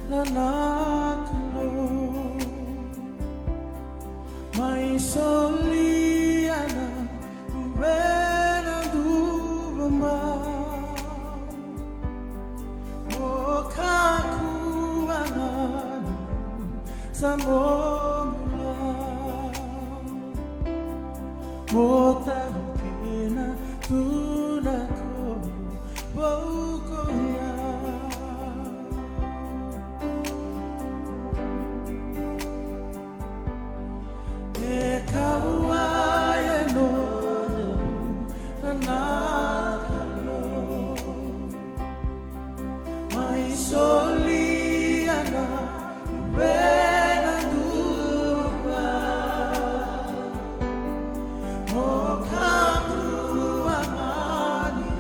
nanaklo may soliana bena dubama okakuanan samomula motakena tunako bokoya Kawaii nanakalo may soliana bena duba mokakuamani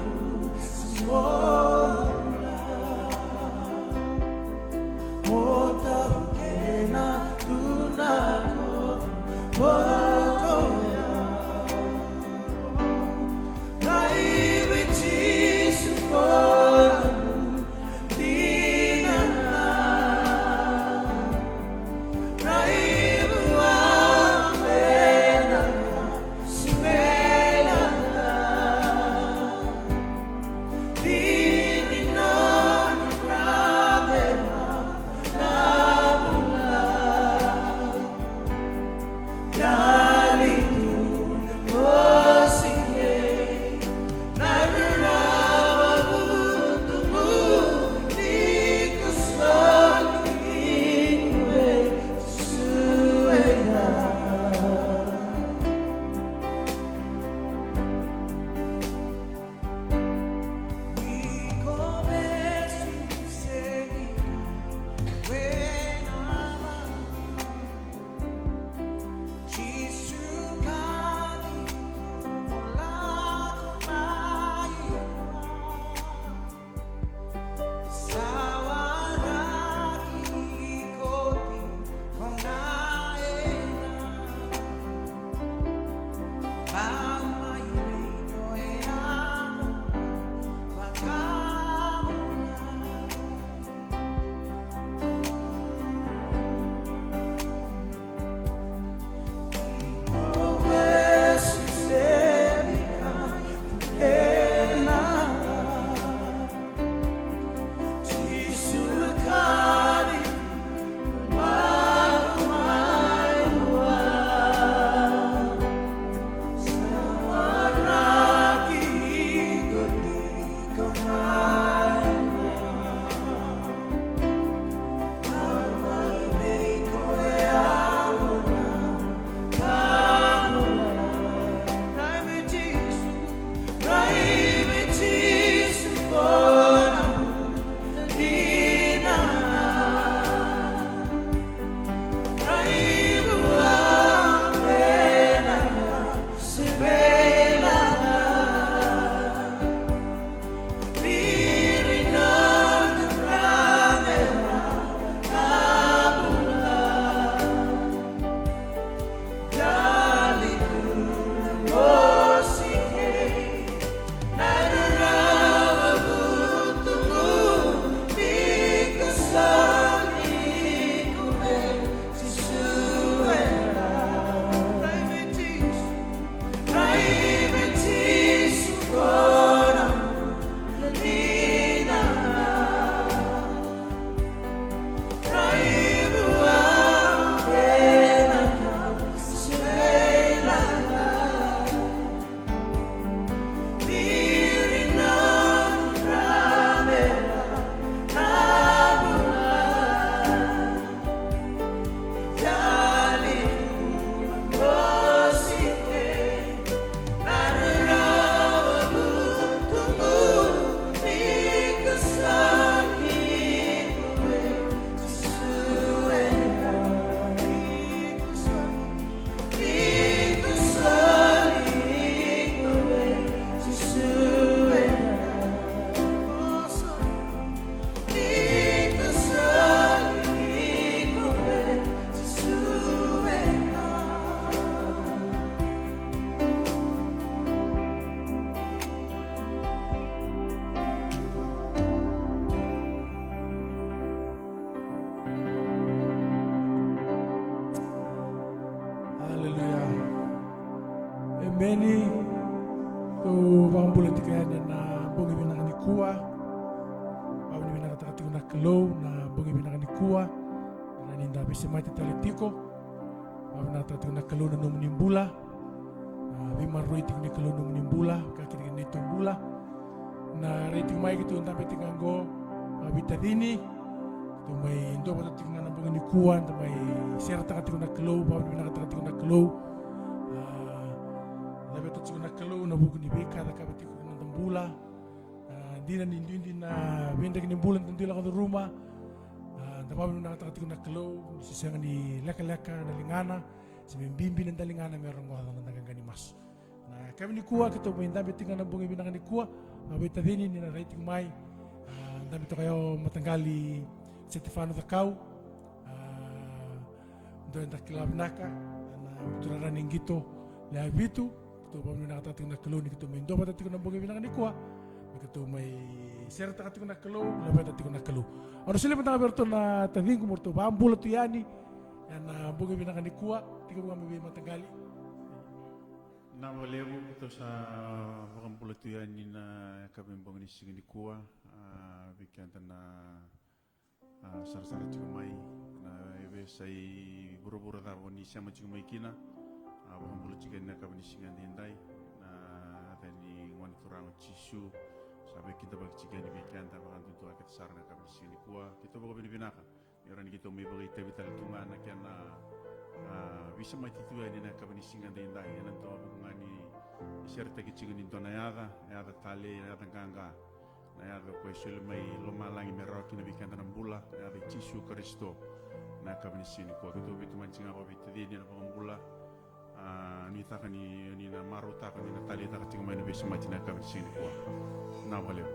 simola motakena tunako Bokoya, naivete se for, meni tu pambula tikanya na bongi binang ni kuah au ni binang kata na kelou na bongi binang ni kuah na ninda bisa mati talitiko au na kata na kelou na nimbula bima rating ni kelou nimbula kaki ni tumbula na rating mai gitu sampai tinganggo bitadini tu mai ndo bata tingana na bongi ni kuah tu mai serta kata na kelou au ni binang kata na kelou beto tsuna kalau na buku ni beka da kabati ko na tambula dina ni na benda ni bulan tandila ka rumah da babu na takati ko na kalau sisanga ni leka-leka na lingana simbimbi na lingana meron ko na nagangani mas na kami ni kuwa kito binda betinga na bungi binang ni kuwa abita dini ni na rating mai dami to kayo matanggali Stefano Takau ndo nda kilab naka na turara ningito la bitu tu pamina kata na kalau ni kita main doba tati na bongi binang ni kuah kita may serta kati na kalau lepas tati na kalau orang sila pun berto na tading kumurto bambul tu yani yang bongi binang ni kuah tiga bukan lebih matagali na walebu kita sa bambul tu yani na kabin bongi ni singi ni kuah bikin na sar-sar cikumai na ebe sai buru-buru da boni sama cikumai kina abang bulu cikan nak kami singan dendai na tadi wan kurang cisu sampai kita bagi cikan di weekend tapi kan tentu akan sarana kami sini kuah kita bawa binaka orang kita mai bagi tapi tunga nak yang bisa mati tu ini nak kami singan dendai yang tu abu ngani serta kicikan itu nayada tali nayada gangga nayada kuesul mai loma langi merok ini weekend enam bulan nayada cisu Kristo nak kami sini kuah kita betul mancing apa betul dia nak bulan ni taka ni na maru taka ni na tali taka tinga mai na bisa mati na kami sini kuah na valeu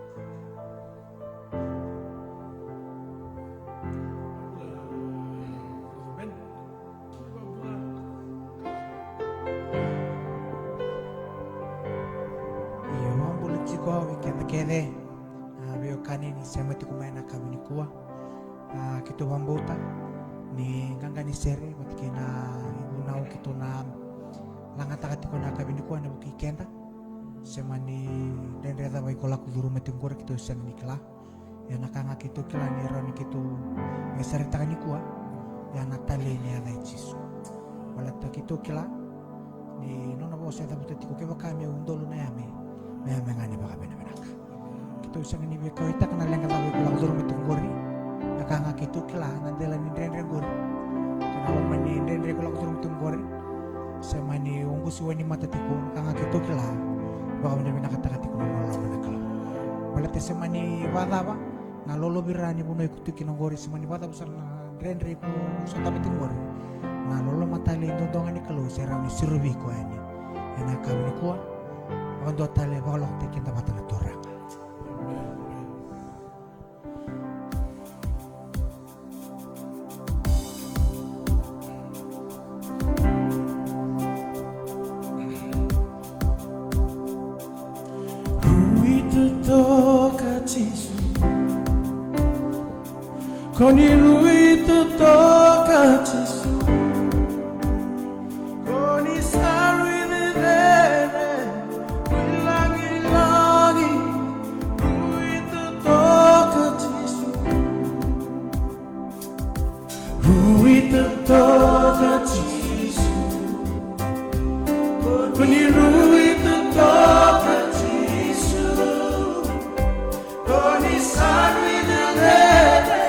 iyo ambula chiko wikenda kede veo kani ni sema tiku mai na kami ni kuah kito bambota ni ganga ni sere matike na ibunau kito na langa takati ko na kabini ko na buki kenda semani dan reda bai kola ku duru metingkor kito sen nikla ya nakanga kito kila ni roni kito ngesare takani ko ya natale ni ada jisu wala takito kila ni nona bo sa tabuta tiko ke bakame undolo na yame me ngani baka bena benaka kito sen ni be ko ita kana langa bai kola ku duru metingkor nakanga kito kila nandela ni den gor kana mani den kola ku duru metingkor sama ni unggu siwani mata tiku kanga kito kila baka mena kata-kata ko na lawan kala balate sama ni wada ba na lolo birani puno ikuti kinongori sama ni wada besar na rendre ko sa tabi tingor na lolo matali ndonga ni kalo sera ni sirubi ko ani ena kami ni ko ando tale ba lo te kinta bata na toranga Koni lui tu toca Gesù, koni sarui de rene, ilangi, lui tu toca Gesù, lui tu toca Gesù, koni lui tu toca Gesù, koni sarui de rene.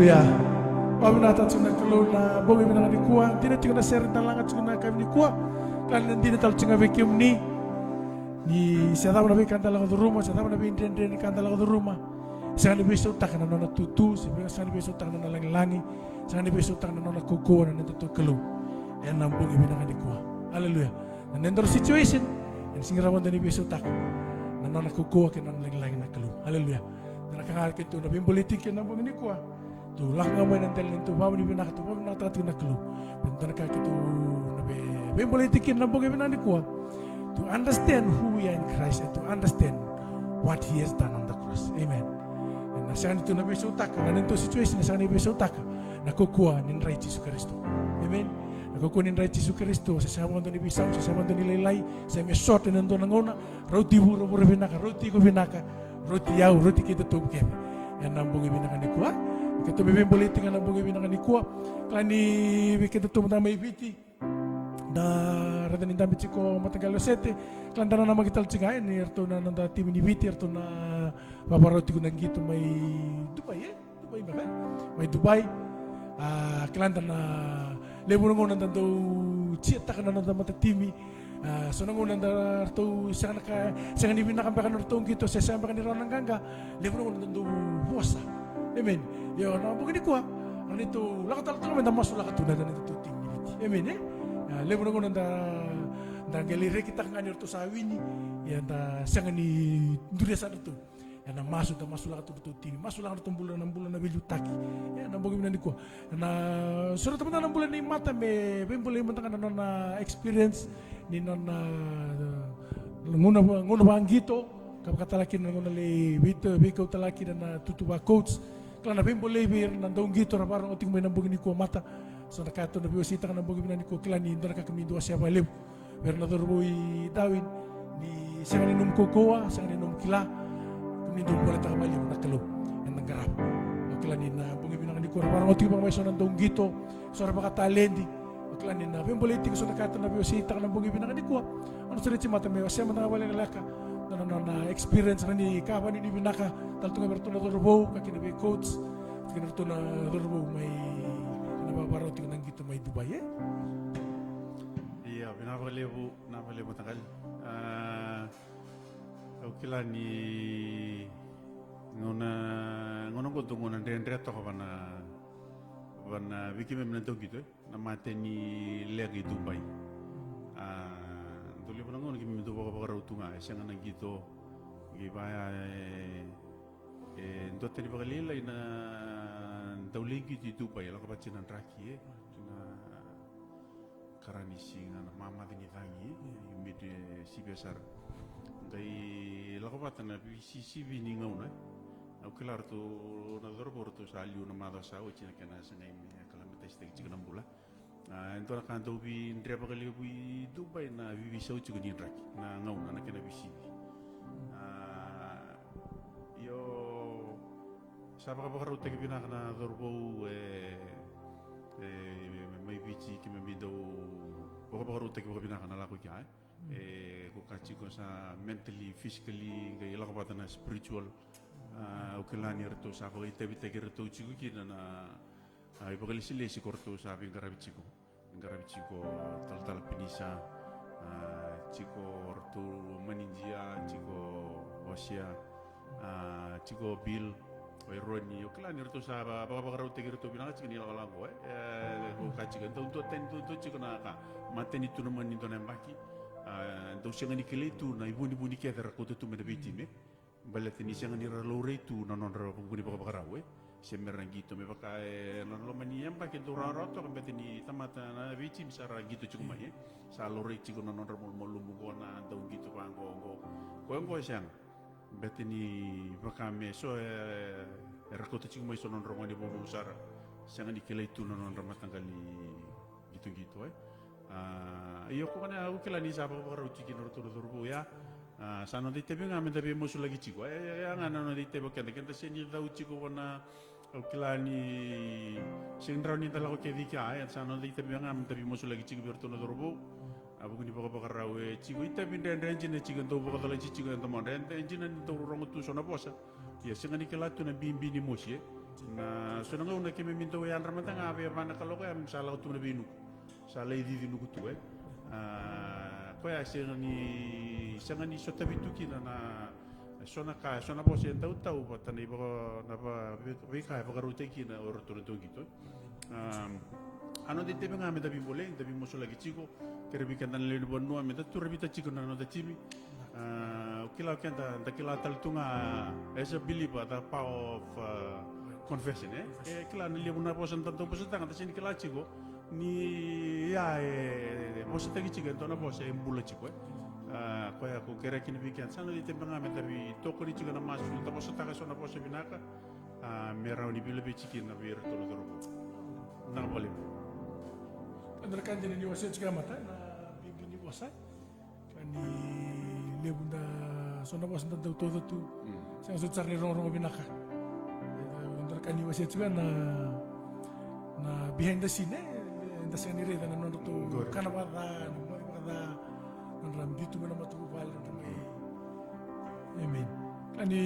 Haleluya. Paminata cina kalau na bongi binang di kuah, tidak cina share talangat cina kami di kuah. Kalian tidak tahu cina bekim ni saya tahu nabi kan dalam rumah, saya tahu nabi intenden kan dalam rumah. Saya nabi besok tak na nona tutu, saya nabi besok tak na langi, saya nabi besok tak na nona koko na nento kalau. Yang nam bongi binang di kuah. Haleluya. Dan nento situation, yang singgirawan dari besok tak na nona koko ke nona langi na kalau. Haleluya. Dan akan kita nabi politik yang nam bongi di kuah. Tu lah ngamai nanti lentu bawa di benak tu bawa nak tak nak keluh. Bentar kaki tu nabe boleh tikin nampu ke benak dikuah. To understand who we are in Christ and to understand what He has done on the cross. Amen. Dan nasihan itu nabe sutak. Dan itu situasi nasihan nabe sutak. Nakukuah ninrai Yesus Kristus. Amen. Nakukuah ninrai Yesus Kristus. Saya sama untuk nibisau, saya sama untuk nilai. Saya mesot dan untuk nangona. Roti buru benaka, roti ko benaka, roti yau, roti kita tu kemi. Yang nampu ke benak dikuah. Kita bebem politik ang nabungay binangan ni Kuwa. Klani kita tumutang may ibiti. Na rada ni dami chiko matagal sete. Klanda na naman kita alcingay. Ni erto na nanda tim ni ibiti. Erto na paparoti ko nang gito may Dubai Dubai ba? May Dubai. Klanda na lebo nang nanda do chita ka na nanda matatimi. So nang nanda erto siya ni binakampakan erto gito. Siya kan ni Ronang Ganga. Lebo nang nanda do buwasa. Amen. Yo, na bukan di kuah. Ano itu? Lakat naman na masuk lakat na itu tim ni. Amen. Lebo na ko nanda galire kita kanyo to sa wini. Ya da sangan ni duria sa to. Ya na masuk lakat to tim. Masuk lakat to bulan na bilutaki. Ya na bukan di kuah. Na surat teman na bulan ni mata me boleh mentang na experience ni na nguna bang gito. Kapag talaki na nguna le biko talaki na tutuba coach. Kalau nabi boleh bir nandong gitu rabarang oting may nambugin ni ko mata so nakato nabi usita ka nambugin ni ko klani indra ka kami dua siapa lew ber nadorboy Dawin ni siya ni num kokoa siya ni num kila kami dum boleh tak balik nakalo yang nanggarap klani na bugin ni ko rabarang oting may so nandong gitu so rabaka talendi klani na nabi boleh tik so nakato nabi usita ka nambugin ni ko ano sa mata may siya man balik laka na experience ni kapan ini binaka tal tunga bertuna dorbo kaki nabi coach kaki bertuna dorbo may nababaraw tingnan gitu may Dubai Iya, napalebu takal. Ukila ni ngona ko tungo nan reto ko bana bikime menento gitu na mate ni legi Dubai. Tuli pa nangon kimi to baka rautunga siya nga nagito gibaya ndo tani baka lilay na tawligi di Dubai la kapat sinan raki na karanisi nga na mama din itangi imid sibesar dai la kapat na CCB ni ngauna au kelar to na dorbo to sa aliu na mada sa o china kana sa ngai kalamita stek chigna bula Ento na kanto bi ndre pa kali bi Dubai na bibi sa uchi ko din raki na ngau na kena bisi. Yo saba ka bakaro tegi bina kana dorbo may bici ki may bido bakaro tegi bina kana la ko kya ko kachi ko sa mentally physically ga ila ko na spiritual ukilani rto sa ko ite bitegi rto uchi ko kina na ay bakali sile si korto sa abing garabichi ko tal pinisa chiko ortu maninjia chiko osia chiko bil oironi oklani ortu sa baka rauti girto binaka chiki nila kalango ko kachi kan to ten to chiko na ka mateni tu naman nito na mbaki do siya ni kilitu na ibuni kaya ko to me bitime balateni siya ni ralore tu na non ra buni baka rawe semerang gitu me pakai non mani yang pakai tu roto kan beti ni tamata na bici bisa gitu cuma ya saluri ciku non mol lumbu kona daun gitu panggo ko siang beti ni pakai me so rakota ciku mai so non romani bobo usar siang di kela itu non ramat tanggali gitu iyo ko kana aku kela ni sapa ko ro ciki no turu ya sana di tebe ngamen tapi musuh lagi ciku ya ngana no di tebe kan seni dau ciku wana Ukilani sindra ni tala ko kedi kaya sana di tebe ngamen tapi musuh lagi ciku bertono dorbo abu ni baka rawe ciku ita binda engine ciku to baka tala ciku to mon engine to rongo tu sona posa ya singa ni kala tu na bimbi ni mosie Na so nga una kemi minto yan ramata nga ave mana kalau ko am sala utu na binu. Sala idi dinu kutu ko ya sanga ni so tabitu kina na sona po siya tau patani ba na ba ka ba karute kina or to gitu. Ano di tebe nga me dabi boleh dabi mo so lagi chico kerebi kan dan lelu bonno me tu rebita chico na no da chimi. Kila kenta da kila tal tunga as a believer the power of confession kila ni libu na posan tanto posan tanga tasini kila chico ni ya posan tagi chico to na posa embula chico ko ya ko kera kini bikian sana di tembe ngame tapi toko ni chico na masu ta posan tanga so na posa binaka merau ni bilebi chikin na bir tolo tolo na boleh Andrekan din ni wasit juga mata na bibli ni wasai kani lebunda sona bos tentang todo tu sang sucar ni rong binaka Andrekan ni wasit juga na behind the scene nda sang ni reda na tu kana bada ram ditu mana matu bal mai amen kani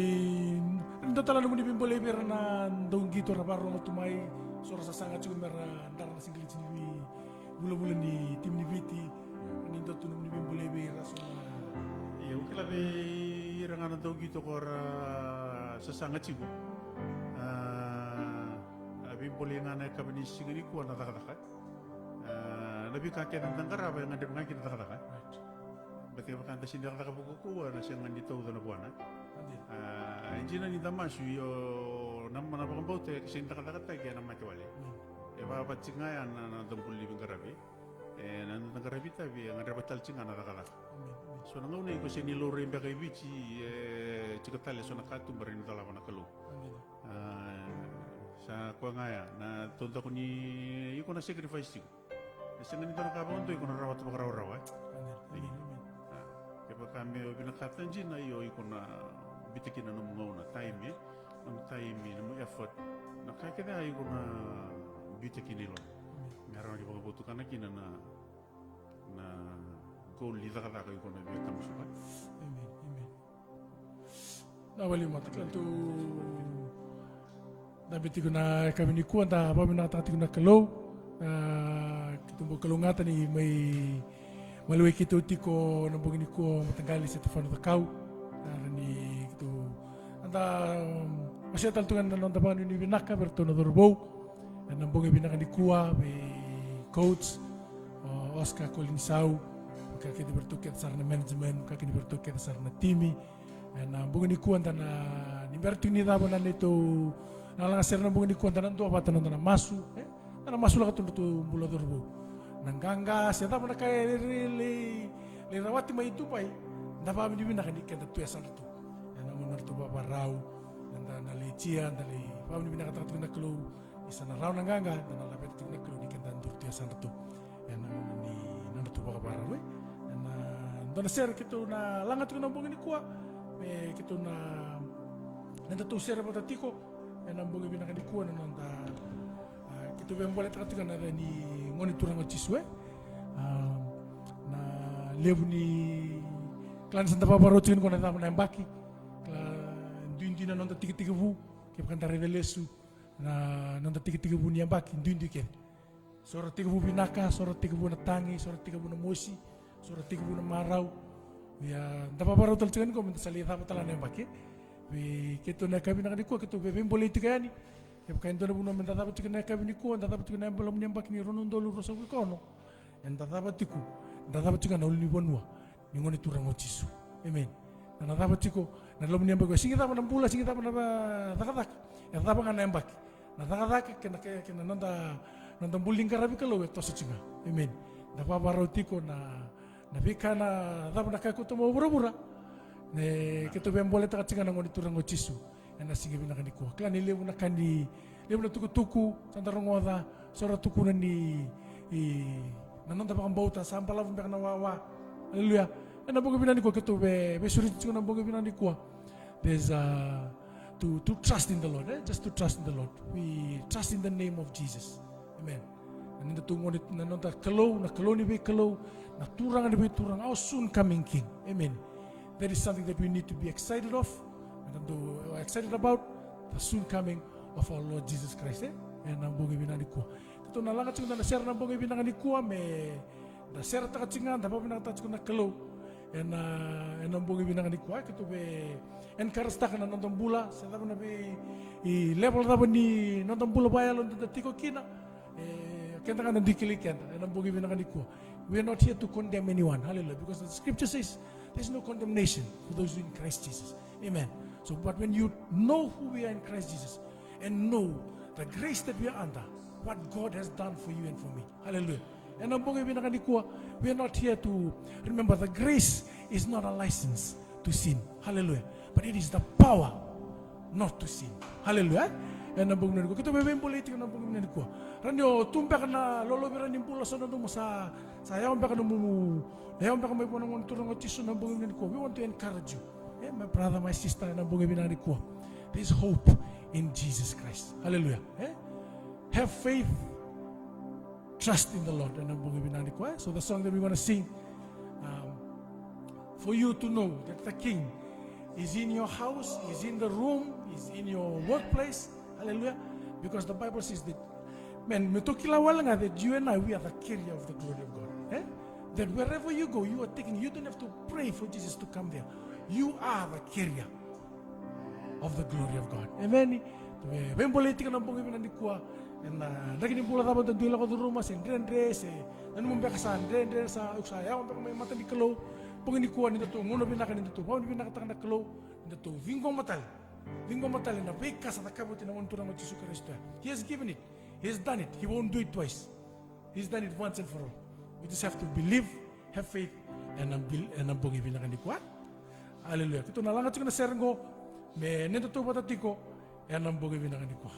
ndo tala no ni bimbole ber na ndong gitu rabaro matu mai sora sangat juga mer ndar na singli sini bula-bula ni tim ni Viti ni dotun ni bimbole be raso iya ukila be irangana tau gitu kor sesanga cibu bimbole ngana kabini singiri ku na taka lebih kakek tentang karaba yang ada mengakin taka berarti makan tas ini taka buku ku na siang ngandi tau dana buana injina ni damasyu yo nama apa kau te sin taka kaya nama kewale Eva pacingaya na dampul libing karabi, na karabi tapi yang ada batal cinga na kala. So na ngau ko sini loro imbe kay bici cikatale so na katum barin tala na kalu. Sa ko ngaya na tonto ko ni iko na sacrifice ko. Sa ngani tara ka bonto iko na rawat ba rawa. Kaya kami binakatan jin na iko na bitikin na ngau na time na effort. Na kaya iko na bita kini lo, merang di bawah butuh karena kini na goal lihat kata kau ikut nabi kamu suka. Amen. Na wali mata kan tu nabi tigo na kami ni kuan ta apa mina ta tigo na kalau kita mau kalau ngata ni mai malui kita tiko na bagi ni ko matanggali sa tefano ta kau ni itu anda masih tantungan na nonton bani ni binaka bertono dorbo. Dan nambungi binakan di kuah, coach Oscar Colinsau, kaki dibertukar sarana manajemen, kaki dibertukar sarana timi, dan nambungi di kuah dan nibertu ni dapat nanti itu, nalang aser nambungi di kuah dan nanti apa tanah masu, masu lah katun tu bulat terbu, nanggangga, siapa mana kaya le rawati mai itu pai, dapat dibinakan di kata tu asal tu, dan namun tu bapak rau, dan nalecian, dari bapak dibinakan tak tu nak keluar. Isana raw nanganga dan alapet tu nak keluar di kentan turti asan tu, dan ni nanda tu bawa barang we, dan share kita na langat tu nambung ini kuah, kita na nanda tu share pada tiko, dan nambung ini nak di kuah nanda kita boleh terkatakan ada ni ngoni turang ciswe, na lebu ni klan santa papa rotin kau nanda menembaki, klan duin nanda tiga bu, kita kan tarik lesu. Na nanda tiga bu niang baki dundi ken sora tiga bu binaka sora tiga bu na tangi sora tiga bu na mosi sora tiga bu na marau ya dapa baru tal cikan ko minta sali thapa tala niang baki we keto na kabi na ko keto be boleh tiga ni ya kain to na bu na minta thapa cikan na kabi ni ko nda thapa cikan na belum niang baki ni ronon dolu rosa ko no nda thapa tiku nda thapa cikan na ulni bonwa ni ngoni turang ochisu amen na thapa ciko na lom niang baki singi thapa na pula singi thapa na tak ya thapa kan niang baki na taka kena nanda buling karabi kalau itu secingah, amen. Dapat barotiko na bika na dapat nak aku tu mau bura-bura, ne kita boleh tak cingah nangoni turang ocisu, ena singi bina kan dikuah. Klan ini lebu nak tuku santarong wada, sora tuku nani nanda bakam bauta sampal lawan bakam nawawa, haleluya. Ena boga bina dikuah kita be surit cingah boga bina dikuah. There's to trust in the Lord, just to trust in the Lord. We trust in the name of Jesus, amen. And in the tungo na nonta kalau ni be kalau na turang ni be turang our soon coming King, amen. That is something that we need to be excited of, and to excited about the soon coming of our Lord Jesus Christ, na bongi binang ni kuwa. Kito na lang at na share na bongi binang ni kuwa me na share ta katsingan da pa binang ta na kalo na bongi binang ni kuwa kito be encourage ta kana nonton bula sa ta na be I level ta ni nonton bula baya lon ta tiko kina kenta kana dikili kenta na bongi binang ni kuwa. We are not here to condemn anyone, hallelujah, because the scripture says there's no condemnation for those who are in Christ Jesus. Amen. So, but when you know who we are in Christ Jesus and know the grace that we are under, what God has done for you and for me, hallelujah. And we are not here to remember the grace is not a license to sin, hallelujah, but it is the power not to sin, hallelujah. And ang bugnan ko, kito bebeng politik ng bugnan ko. Ranyo tumpa ka na lolobiran yung pula sa nandun mo sa yawan pa ka na yawan pa ka may punong turong at tiso ng bugnan ko. We want to encourage you. My brother, my sister, ng bugnan ko. There is hope in Jesus Christ. Hallelujah. Have faith, trust in the Lord. And ang bugnan ko. So the song that we want to sing, for you to know that the King is in your house, is in the room, is in your workplace. Hallelujah. Because the Bible says that, man, that you and I, we are the carrier of the glory of God. That wherever you go, you are taking, you don't have to pray for Jesus to come there. You are the carrier of the glory of God. Amen. Ben politika ng pangibig ng kuwa. And naging pula dapat ang dila ko do rumah sen dre se nan mo beka san dre sa usaya mo may mata ni kalo pangini kuwa ni to ngono binaka ni to pa ni binaka na kalo ni to vingo matal na beka sa takabuti na wontura mo Jesus Christ. He has given it. He has done it. He won't do it twice. He's done it once and for all. We just have to believe, have faith, and ang pangibig na kuwa. Hallelujah. Kito na lang at na sergo me nito to patatiko and ang pangibig na kuwa.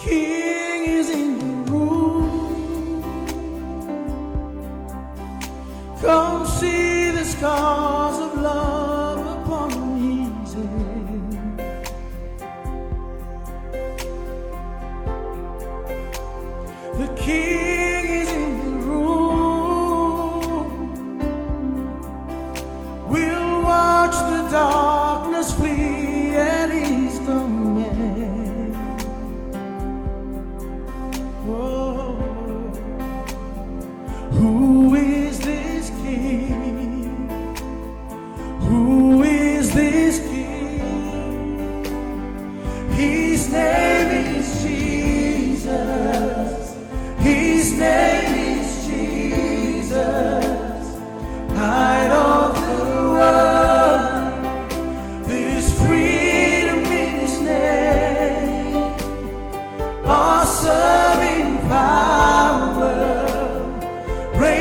King is in the room. Come see the scars of love upon his head. The King is in the room. We'll watch the darkness flee at his command. Who is this King? Who is this King? His name is Jesus. His name is Jesus. Light of the world. There's freedom in his name. Awesome in power. Reign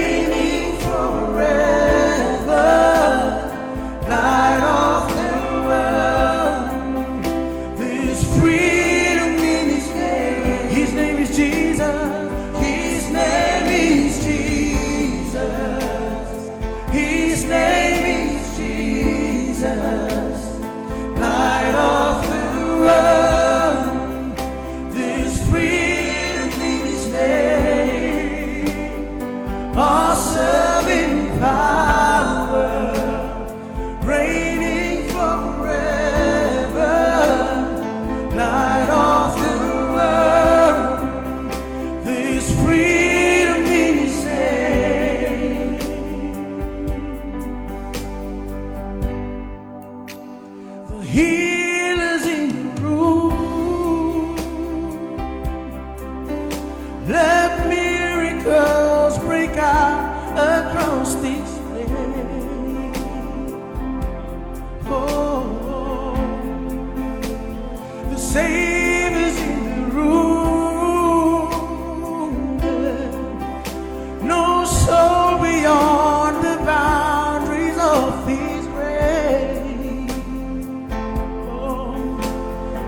God across this land. Oh, the Savior's in the room. No soul beyond the boundaries of His grace. Oh,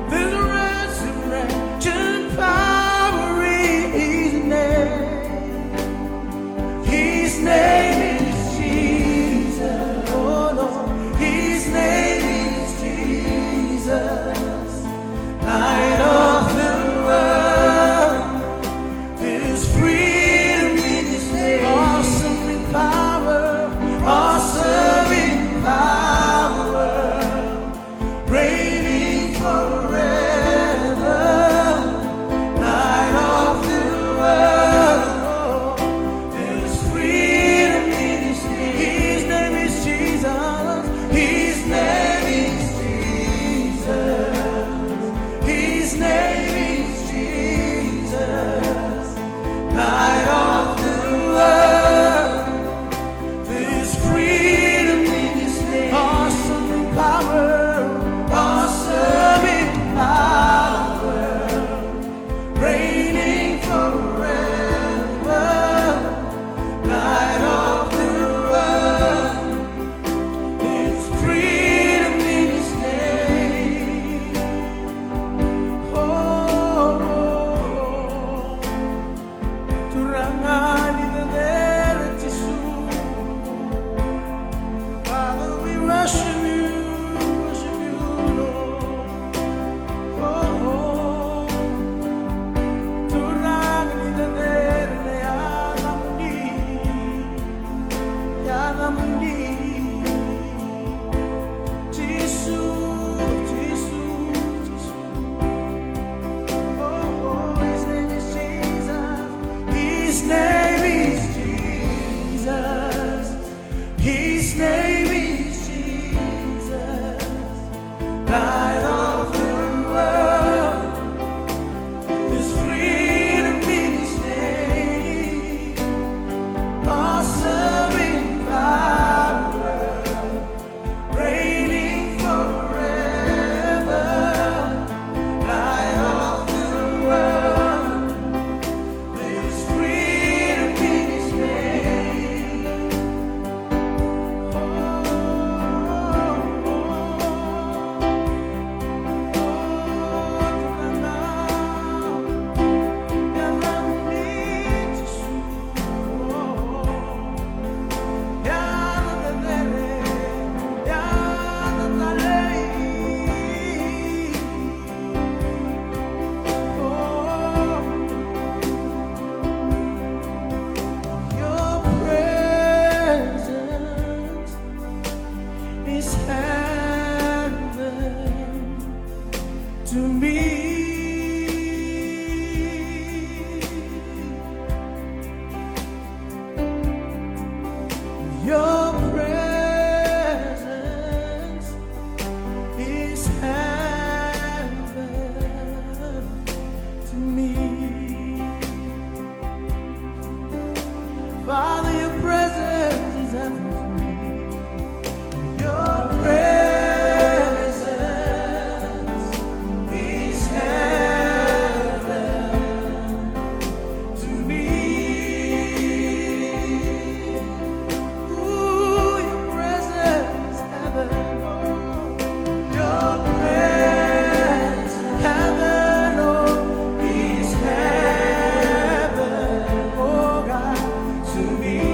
there's a resurrection power in His name. His name is Jesus. Oh Lord, His name is Jesus. Light of the world, there's freedom in His name. Awesome in power, awesome in power, reigning forever. Light of the world, there's freedom in His name. His name is Jesus. His name is Jesus. His name is Jesus. Light of the world, there's freedom in His name. Awesome in power, awesome in power, reigning forever. Light of the world, there's freedom in His name. Oh, turangan idadera Jesus. Father, we worship you, Lord. Oh, turangan idadera na yanam ni. Jesus, Jesus, oh, His name is Jesus. His name is Jesus. His name is Jesus. Light of the world, there's freedom in His name. Awesome in power, reigning forever. Light of the world, there's freedom in His name. Oh, your presence is heaven to me. Your presence is heaven to me. Father, your presence is heaven to me. Your presence is heaven to me. Ooh, your presence, heaven. Your presence, heaven, oh, is heaven, oh God, to me.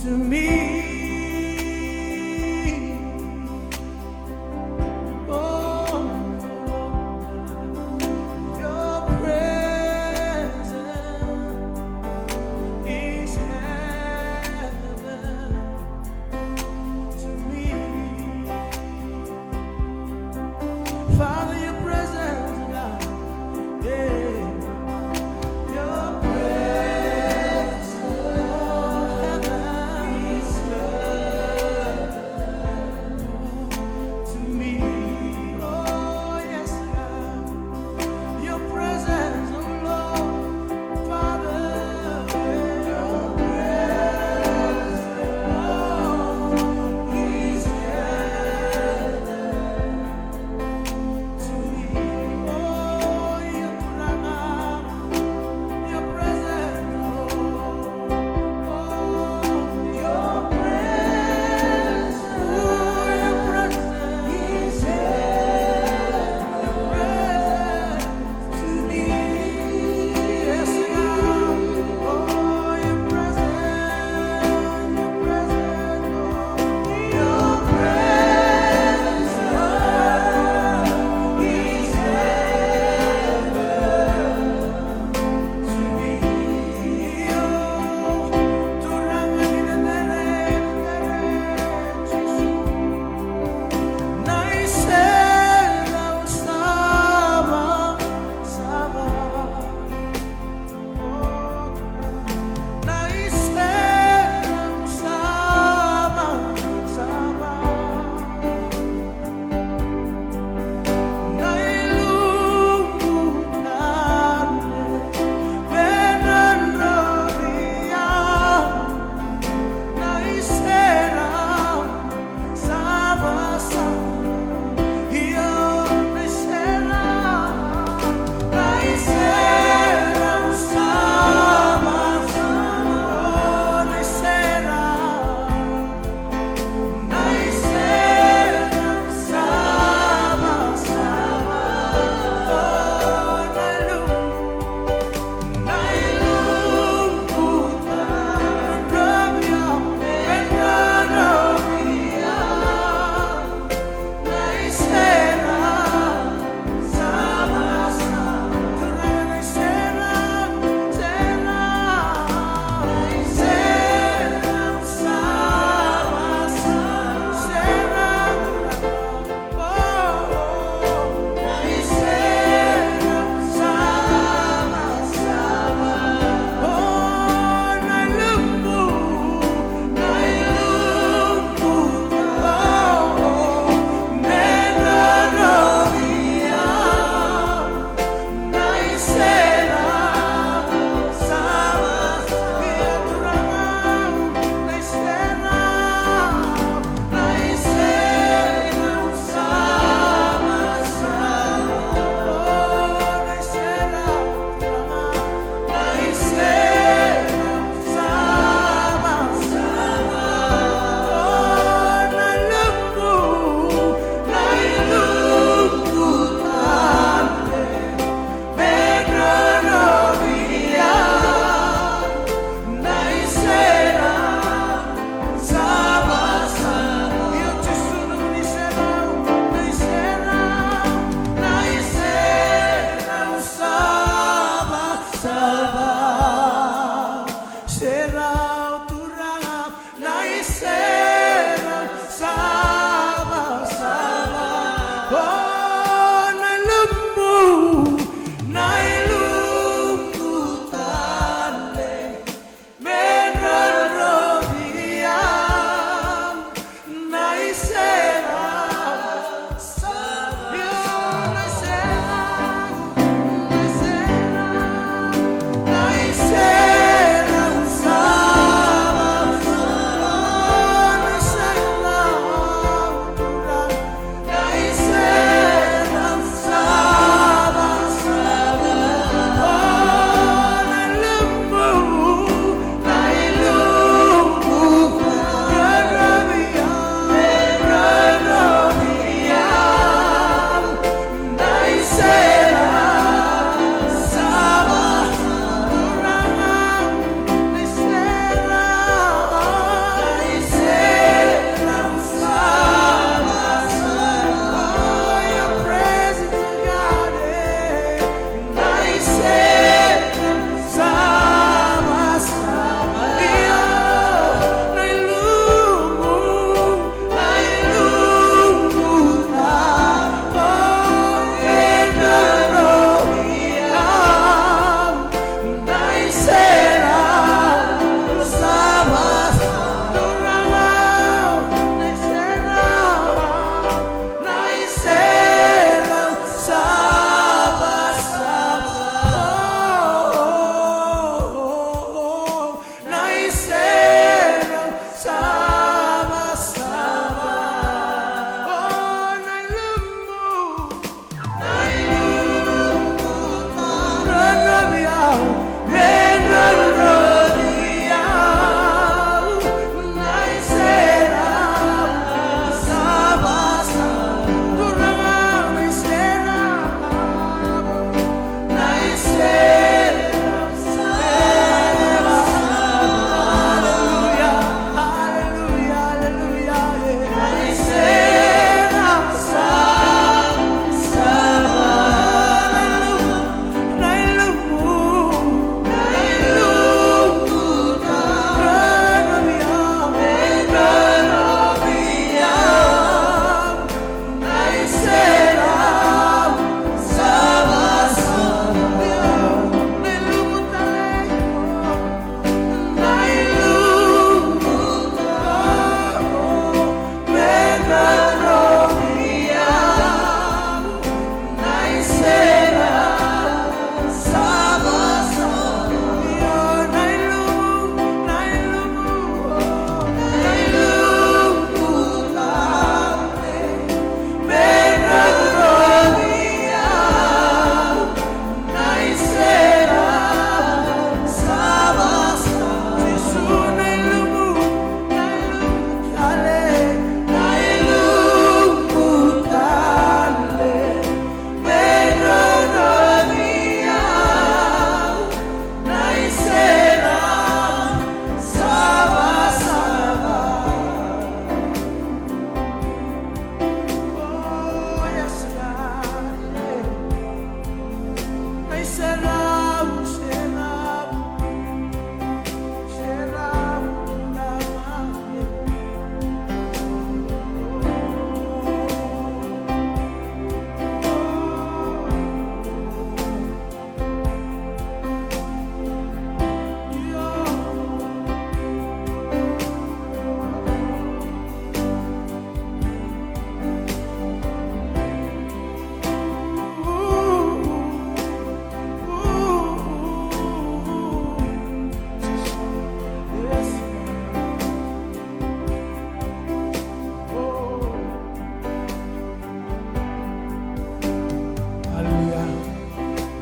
to me. Oh, your presence is heaven to me. Father, your presence, God, yeah. Your presence, oh, heaven is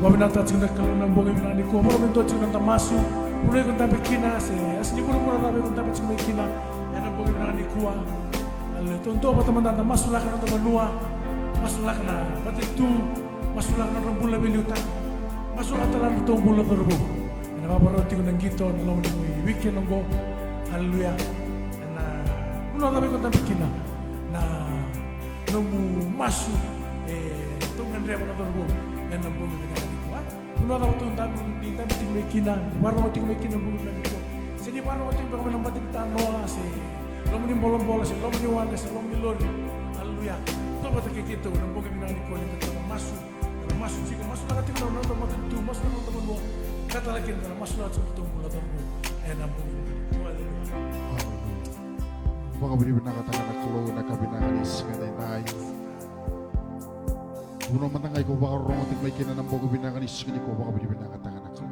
Wabinata chuna kaluna bongi binani ko mo bento chuna tamasu pune kun tape kina se asni pura pura tape kun tape chuna kina ena bongi binani kuwa alle tonto pa teman tanda masula kana temanua masula kana batitu masula kana rambula biliuta masula talan tombula terbu ena babaro tiku nangito nalong ni weekend nonggo haleluya ena puna tape kun tape kina na nomu masu tungan dia pada terbu ena bongi binani Puno na utong dami di dami ting mekina, warna ting mekina bulu na dito. Sini warna ting baka menang batik tanoa se. Lomo ni bolong bola se, lomo ni wanda se, lomo ni lori. Haleluya. To batik kito nang boga minang ni ko ni to masu. Masu siko masu na ting na to matin tu, masu na to mo. Kata lagi na masu na to to bulu to mo. Nang boga. Haleluya. Baka beri katakan na kulo na kabinangan iskanay. Uno matangay ko baka rongo tikmay kina ng bogo binangan isikini ko baka binangan tangan na kalo.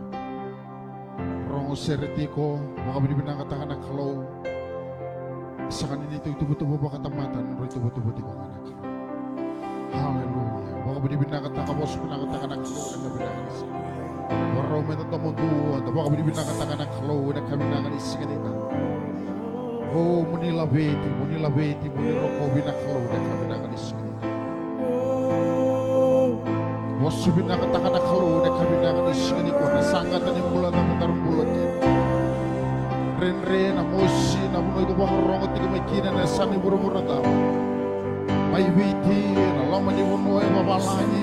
Rongo sereti ko baka binangan tangan na kalo. Sa kanin ito tubo-tubo baka tamatan ro tubo-tubo ti baka na kalo. Hallelujah. Baka binangan tangan bos binangan tangan na kalo na binangan isikini. Waro men to mo duo baka binangan tangan na kalo na kabinangan isikini na. Oh munila beti muniro ko binakalo na kabinangan isikini. Wasu binakatakan na kalo na kabinangan isikini ko nasangatan yung bulan na matarong bulan niya. Ren na mosi na bunoy ko baka rongot tiga may kina na sani buru-buru na tao. May biti na laman ni bunoy mabalani.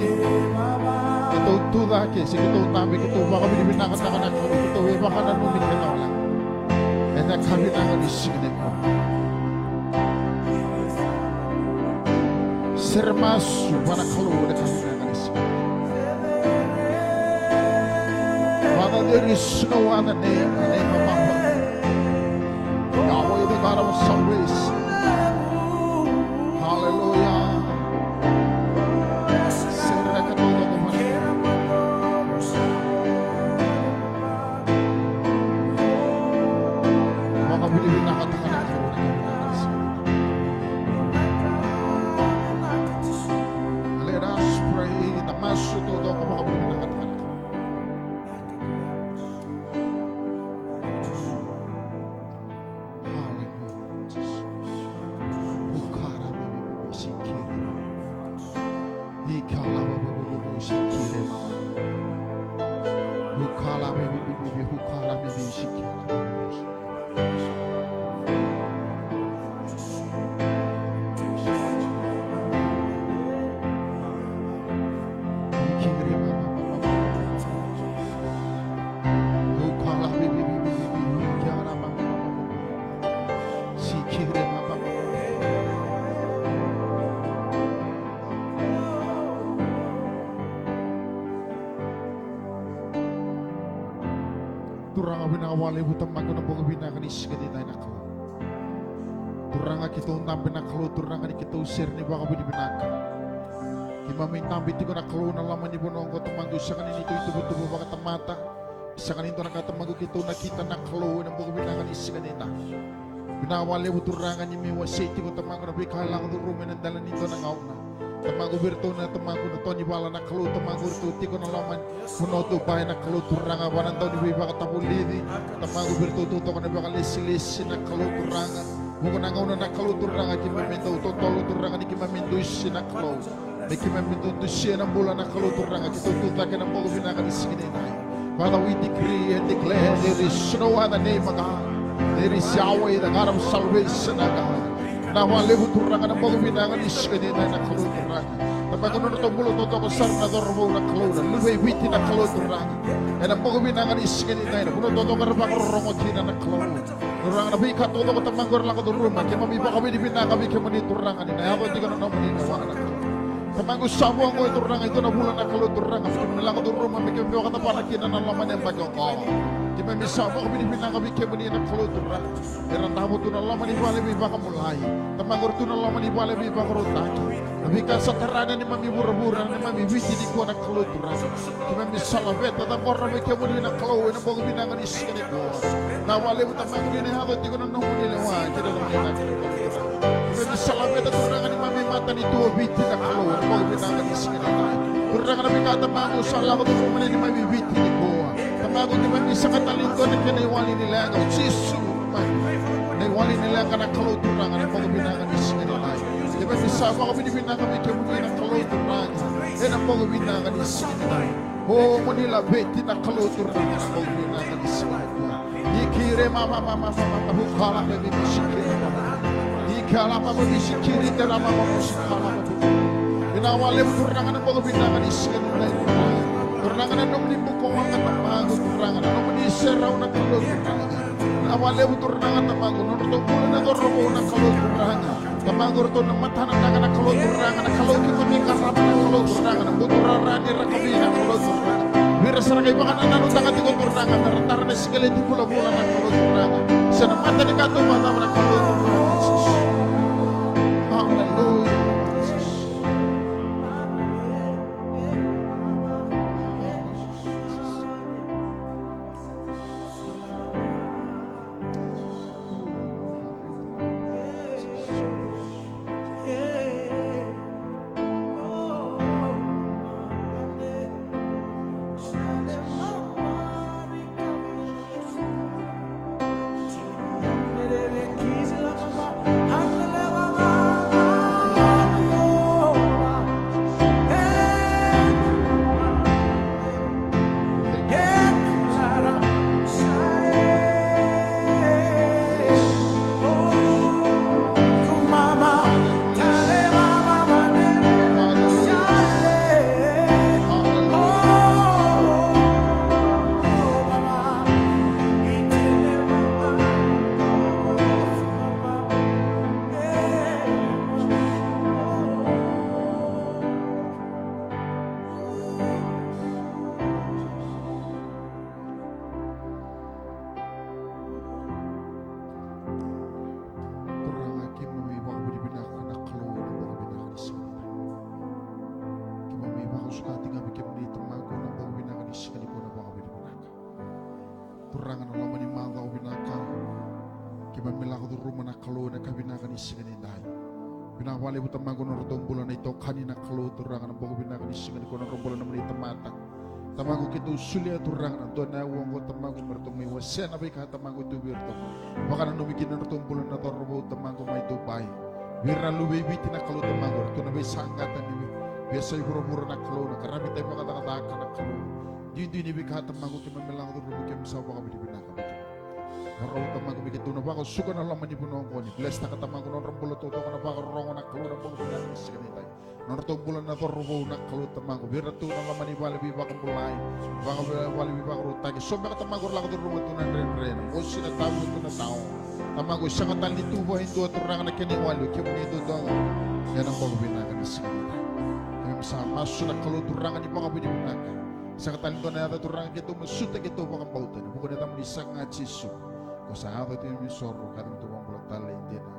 Ito tuda ke si kito tabi kito baka binakatakan na kalo kito baka nanunin ka na wala. E na kabinangan isikini ko. Sermasu panakalo na kabinangan isikini. Father, there is no other name, the name of our God. Yahweh, the God of salvation. Hallelujah. Serra katoto ko man. Mga bilibin na katakanan ko. Let us pray. Tamaso todo ko mga bilibin na katakanan. Turang binawali butang mago na boga binakanis ka din ay nakalo. Turang kita unang binakalo, turang kita usir ni baka binaka. Imamin namin ko nakalo na laman ni bunong ko tumango sa kanin ito tubo-tubo baka tamata. Sa kanin ito nakatamago kita nakita nakalo ng boga binakanis ka din na. Binawali buturangan ni Miwa City ko tamango na bikalang durumin ang dalan nito ng auna. Tamago birto na tamago na to ni bala na kalo tamago birto tiko na laman puno to bay na kalo turanga wanan to ni baka tapulidi tamago birto to ko na baka lisilis na kalo turanga buko na ngauna na kalo turanga kimamento to tolo turanga ni kimamento na kalo ni kimamento to siya ng bola na kalo turanga kito tuta ka ng bogo binaka ni sige na. Father, we decree and declare there is no other name of God. There is Yahweh, the God of salvation, God. Nawali buturangan ng mga binangan iskani na nakaluturangan. Tapos ano na itong mulo to ko sar na dormo na kaluturan. Luway witi na kaluturangan. Yan ang mga binangan iskani na yun. Puno to karabang rongot na nakaluturan. Nurangan na bika to ko tamangor lang ko duruma. Kaya mamipa kami di binangan kami kaya maniturangan. Inayabot di ka na naman inawa. Tamanggo sabuang ko iturangan ito na bulan na kaluturangan. Kaya manilang ko duruma. May kaya kata parakinan ng laman yung bagyo ko. Kaya may sabuang kami di binangan kami kaya maniturangan kaluturangan. Era tamo tu na laman ibale bi baka mulai. Tamangor tu na laman ibale bi baka rotaki. Bika sa terana ni mami bura-bura ni mami witi di ko na kaluturan. Kaya may salabet tamangor na may kaya muli na kalu na bago binangan iskani ko. Nawali mo tamangor ni hagot di ko na nung nilawa. Kaya na may natin. Kaya may salabet at tunangan ni mami mata ni tuwa witi na kalu na bago binangan iskani ko. Turangan na bika tamago sa lako to rumani ni mabibiti ni ko. Tamago ni man isa katalinto na kinaiwali nila ang Jisu. Naiwali nila ka na kalo turangan ang pagkabinakan ni Sinilay. Diba isa pa kami binaka may kibukin ang kalo turangan. Yan ang pagkabinakan ni Sinilay. Oh, Manila beti na kalo turangan ang pagkabinakan ni Sinilay. Ikire mama hukala bibishikiri. Ikala bibishikiri tera mama musikala. Inawali mo turangan ang pagkabinakan ni Sinilay. Turangan ang numunimbukong ang katamago turangan. Ang numuniseraw na kalo turangan. Awalnya butuh rangan tamago, nonton bulan atau robo nak kalau turangan, tamago itu nama tanah nak kalau turangan, kalau kita mikir apa nak kalau turangan, butuh rani rakabi nak kalau turangan, biar seragam ibakan anak tangan tiga turangan, rentar segala di pulau bulan nak kalau turangan, senang mata di kantor mata nak kalau turangan, haleluya. Turangan Allah manimanga ubinaka kiba milako du rumah nakalo na kabinaka ni singinday binawali buta mago nortong bulan ito kanina kalo turangan ang bago binaka ni singinday ko ng bulan naman ito mata tamago kito sulia turangan doon na uwang ko tamago mertong may wasen abay ka tamago ito birto baka na numikin na nortong bulan na torbo tamago may tubay birna luwebiti na kalo tamago ito na may sangatan ni biasa iburo-buro na kalo na karami tayo makataka na kalo Hindi ni bika tamago kay mamelang do rubo kay misawa kami di binaka. Maraw tamago bika tuna ba ko suka na laman ni punong ko ni. Bless na katamago non rambulo to ko na ba ko rongo na kalu na polo binaka ni siganita. Non to bulan na to rubo na kalu tamago bira tu na laman ni bali biba kan bulay. Baka bali biba ko tagi. So baka tamago la ko do rubo tunan ren. O sina tawo to na tao. Tamago siya katal ni tubo hindo at rang na kini walu kay ni do dong. Yan ang polo binaka ni siganita. Kami masama su na kalu turangan ni baka binaka. Sa katalito na yata turang kito masuta kito pakang bautan. Bukan na tayo isang nga Jisu. Kung sa hata ito yung misoro, katang tumang bulat tala hindi na